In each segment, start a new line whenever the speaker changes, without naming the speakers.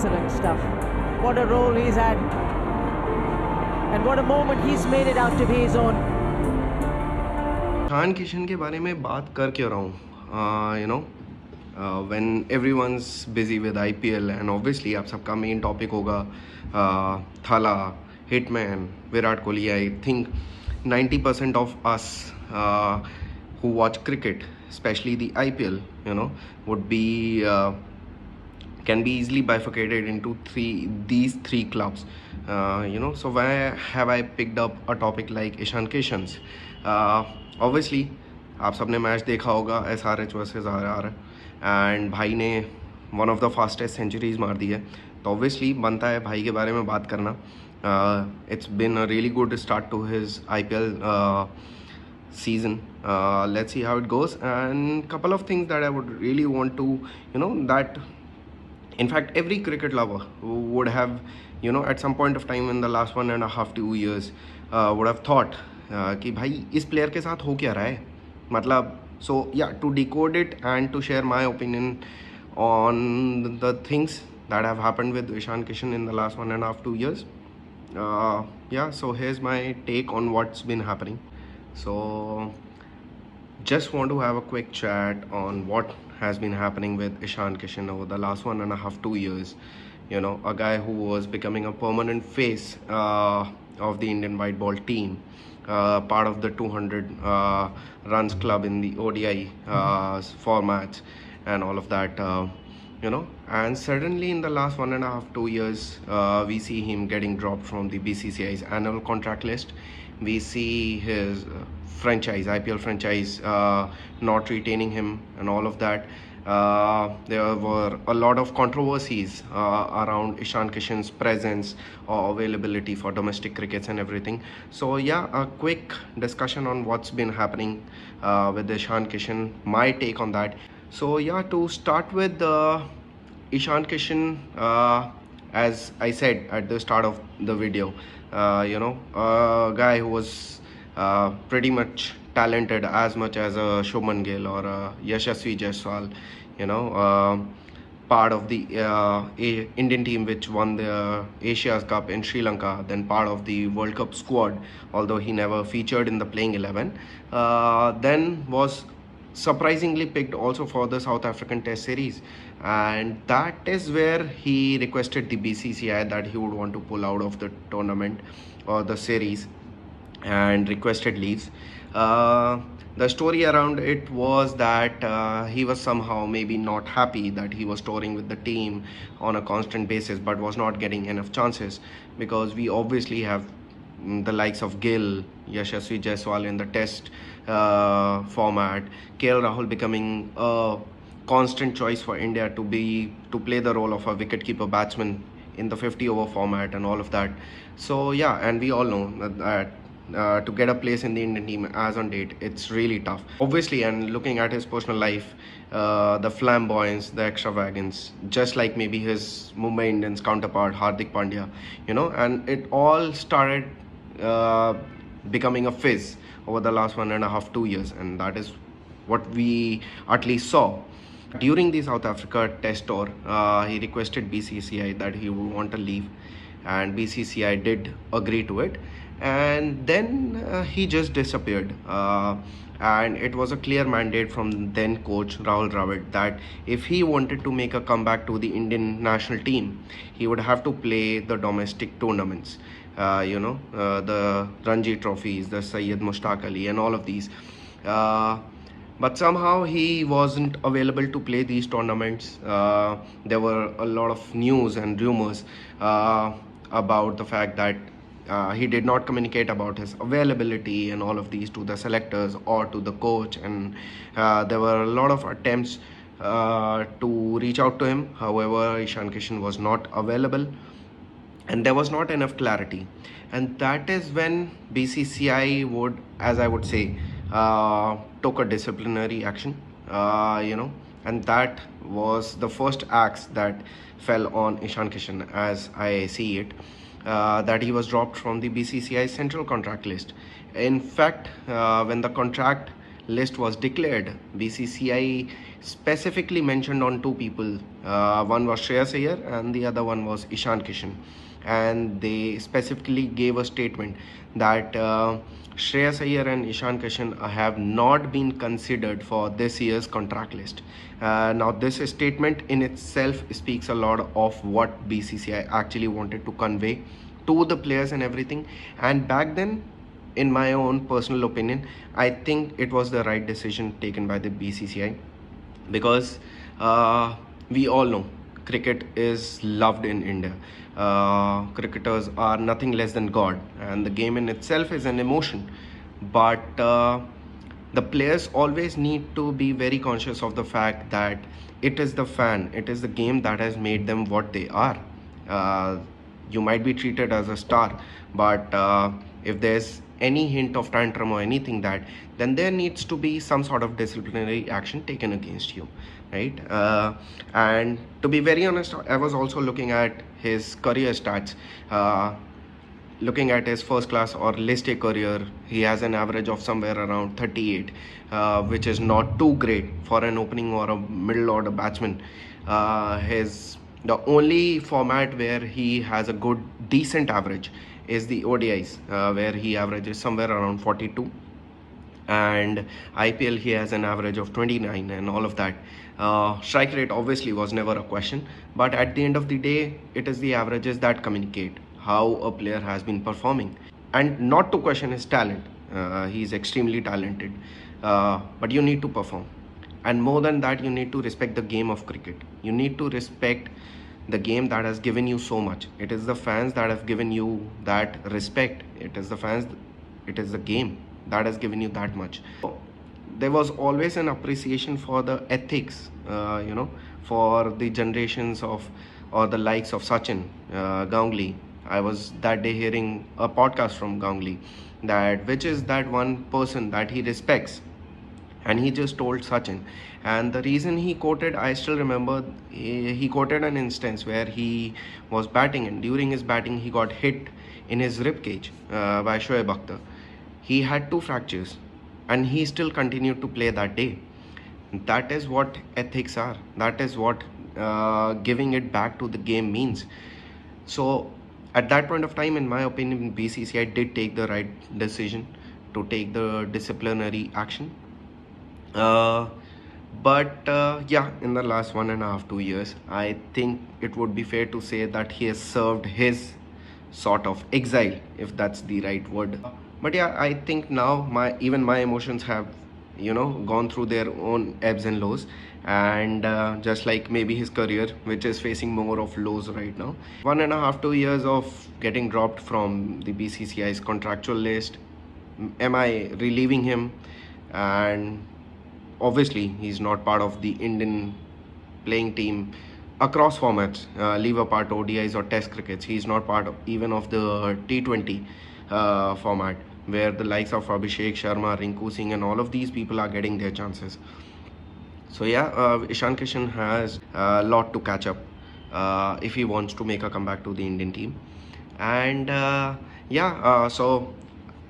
Excellent stuff. What a role he's had. And what a moment he's made it out to be his own.
Ishan Kishan के बारे में बात कर क्यों रहा हूँ when everyone's busy with IPL and obviously आप सबका मेन टॉपिक होगा थाला, hitman, Virat Kohli. I think 90% of us who watch cricket, especially the IPL, would be can be easily bifurcated into these three clubs. So why have I picked up a topic like Ishan Kishan's? Obviously आप सबने match देखा होगा SRH versus RR and भाई ने one of the fastest centuries मार दी है, तो ऑब्वियसली बनता है भाई के बारे में बात करना. It's been a really good start to his IPL season. Let's see how it goes, and couple of things that I would really want to that in fact every cricket lover would have at some point of time in the last 1.5-2 years would have thought कि भाई इस player के साथ हो क्या रहा है, मतलब. So yeah, to decode it and to share my opinion on the things that have happened with Ishan Kishan in the last 1.5-2 years. So here's my take on what's been happening. So just want to have a quick chat on what has been happening with Ishan Kishan over the last 1.5-2 years. A guy who was becoming a permanent face of the Indian white ball team, part of the 200 runs club in the ODI formats and all of that, and suddenly in the last 1.5-2 years we see him getting dropped from the BCCI's annual contract list. We see his IPL franchise not retaining him and all of that. There were a lot of controversies around Ishan Kishan's presence or availability for domestic crickets and everything. So yeah, a quick discussion on what's been happening with Ishan Kishan, my take on that. So yeah, to start with Ishan Kishan, as I said at the start of the video, a guy who was pretty much talented as much as a Shubman Gill or a Yashasvi Jaiswal, part of the Indian team which won the Asia's Cup in Sri Lanka, then part of the World Cup squad, although he never featured in the playing 11, then was surprisingly picked also for the South African Test series, and that is where he requested the BCCI that he would want to pull out of the tournament or the series and requested leaves. The story around it was that he was somehow maybe not happy that he was touring with the team on a constant basis but was not getting enough chances, because we obviously have the likes of Gill, Yashasvi Jaiswal in the test format, KL Rahul becoming a constant choice for India to play the role of a wicketkeeper batsman in the 50-over format and all of that. So yeah, and we all know that to get a place in the Indian team as on date, it's really tough. Obviously, and looking at his personal life, the flamboyance, the extravagance, just like maybe his Mumbai Indians counterpart Hardik Pandya, and it all started becoming a fizz over the last 1.5-2 years, and that is what we at least saw. During the South Africa test tour, he requested BCCI that he would want to leave, and BCCI did agree to it, and then he just disappeared, and it was a clear mandate from then coach Rahul Dravid that if he wanted to make a comeback to the Indian national team, he would have to play the domestic tournaments, the Ranji trophies, the Syed Mushtaq Ali and all of these, but somehow he wasn't available to play these tournaments. There were a lot of news and rumors about the fact that he did not communicate about his availability and all of these to the selectors or to the coach, and there were a lot of attempts to reach out to him. However, Ishan Kishan was not available and there was not enough clarity, and that is when BCCI would, as I would say, took a disciplinary action, and that was the first axe that fell on Ishan Kishan, as I see it, that he was dropped from the BCCI central contract list. In fact, when the contract list was declared, BCCI specifically mentioned on two people. One was Shreyas Iyer and the other one was Ishan Kishan. And they specifically gave a statement that Shreyas Iyer and Ishan Kishan have not been considered for this year's contract list. Now, this statement in itself speaks a lot of what BCCI actually wanted to convey to the players and everything. And back then, in my own personal opinion, I think it was the right decision taken by the BCCI, because we all know cricket is loved in India. Cricketers are nothing less than God, and the game in itself is an emotion. But the players always need to be very conscious of the fact that it is the fan, it is the game that has made them what they are. Uh, you might be treated as a star, but if there's any hint of tantrum or anything, that then there needs to be some sort of disciplinary action taken against you, right? And to be very honest, I was also looking at his career stats. Looking at his first class or list A career, he has an average of somewhere around 38, which is not too great for an opening or a middle order batsman. His The only format where he has a good decent average is the ODIs, where he averages somewhere around 42, and IPL he has an average of 29 and all of that. Strike rate obviously was never a question, but at the end of the day, it is the averages that communicate how a player has been performing. And not to question his talent, he is extremely talented, but you need to perform. And more than that, you need to respect the game of cricket. You need to respect the game that has given you so much. It is the fans that have given you that respect. It is the fans, it is the game that has given you that much. There was always an appreciation for the ethics, for the generations of, or the likes of Sachin, Ganguly. I was that day hearing a podcast from Ganguly, that which is that one person that he respects, and he just told Sachin. And the reason he quoted, I still remember, he quoted an instance where he was batting, and during his batting he got hit in his rib cage by Shoaib Akhtar. He had 2 fractures, and he still continued to play that day. That is what ethics are. That is what giving it back to the game means. So at that point of time, in my opinion, BCCI did take the right decision to take the disciplinary action. But yeah, in the last 1.5, 2 years, I think it would be fair to say that he has served his sort of exile, if that's the right word. But yeah, I think now even my emotions have, gone through their own ebbs and lows, and just like maybe his career, which is facing more of lows right now. 1.5, 2 years of getting dropped from the BCCI's contractual list. Am I relieving him? And obviously he's not part of the Indian playing team across formats, leave apart ODIs or test crickets. He's not part of even of the T20 format, where the likes of Abhishek Sharma, Rinku Singh and all of these people are getting their chances. So yeah, Ishan Kishan has a lot to catch up if he wants to make a comeback to the Indian team. And so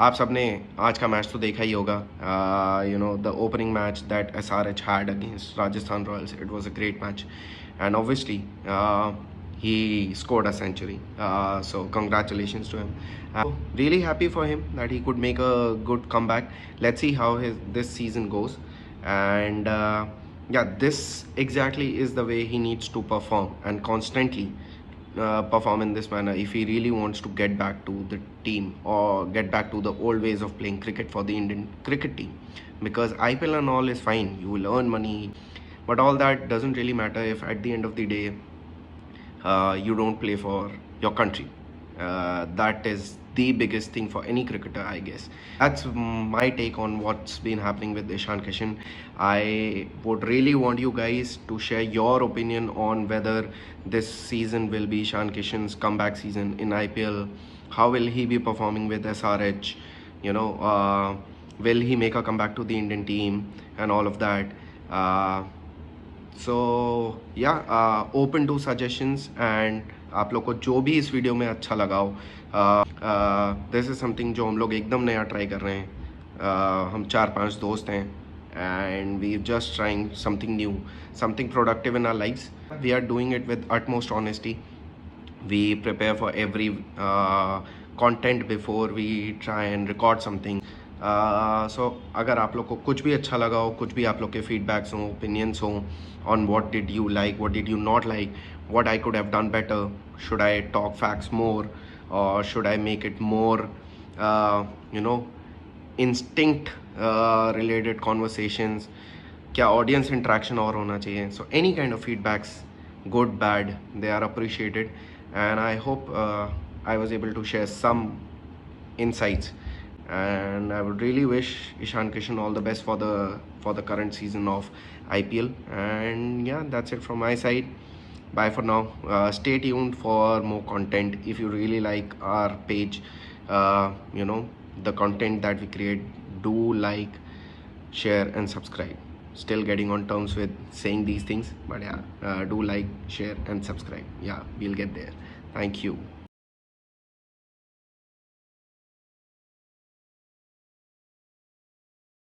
आप सबने आज का match तो देखा ही होगा. The opening match that SRH had against Rajasthan Royals, it was a great match, and obviously he scored a century, so congratulations to him. Really happy for him that he could make a good comeback. Let's see how this season goes. And yeah, this exactly is the way he needs to perform, and constantly perform in this manner if he really wants to get back to the team, or get back to the old ways of playing cricket for the Indian cricket team. Because IPL and all is fine, you will earn money, but all that doesn't really matter if at the end of the day you don't play for your country. That is the biggest thing for any cricketer, I guess. That's my take on what's been happening with Ishan Kishan. I would really want you guys to share your opinion on whether this season will be Ishan Kishan's comeback season in IPL. How will he be performing with SRH? Will he make a comeback to the Indian team and all of that? So yeah, open to suggestions, and आप लोग को जो भी इस video में अच्छा लगा हो, दिस इज़ समथिंग जो हम लोग एकदम नया ट्राई कर रहे हैं. हम 4-5 दोस्त हैं, and we're just trying something new, something productive in our lives. We are doing it with utmost honesty. We prepare for every content before we try and record something. So अगर आप लोग को कुछ भी अच्छा लगा हो, कुछ भी आप लोग के फीडबैक्स हों, ओपिनियंस हों on what did you like, what did you not like, what I could have done better, should I talk facts more, or should I make it more uh, you know instinct related conversations, क्या audience interaction और होना चाहिए. So any kind of feedbacks, good, bad, they are appreciated, and I hope I was able to share some insights, and I would really wish Ishan Kishan all the best for the current season of IPL. And yeah, that's it from my side. Bye for now. Stay tuned for more content. If you really like our page, the content that we create, do like, share and subscribe. Still getting on terms with saying these things, but yeah, do like, share and subscribe. Yeah, we'll get there. Thank you.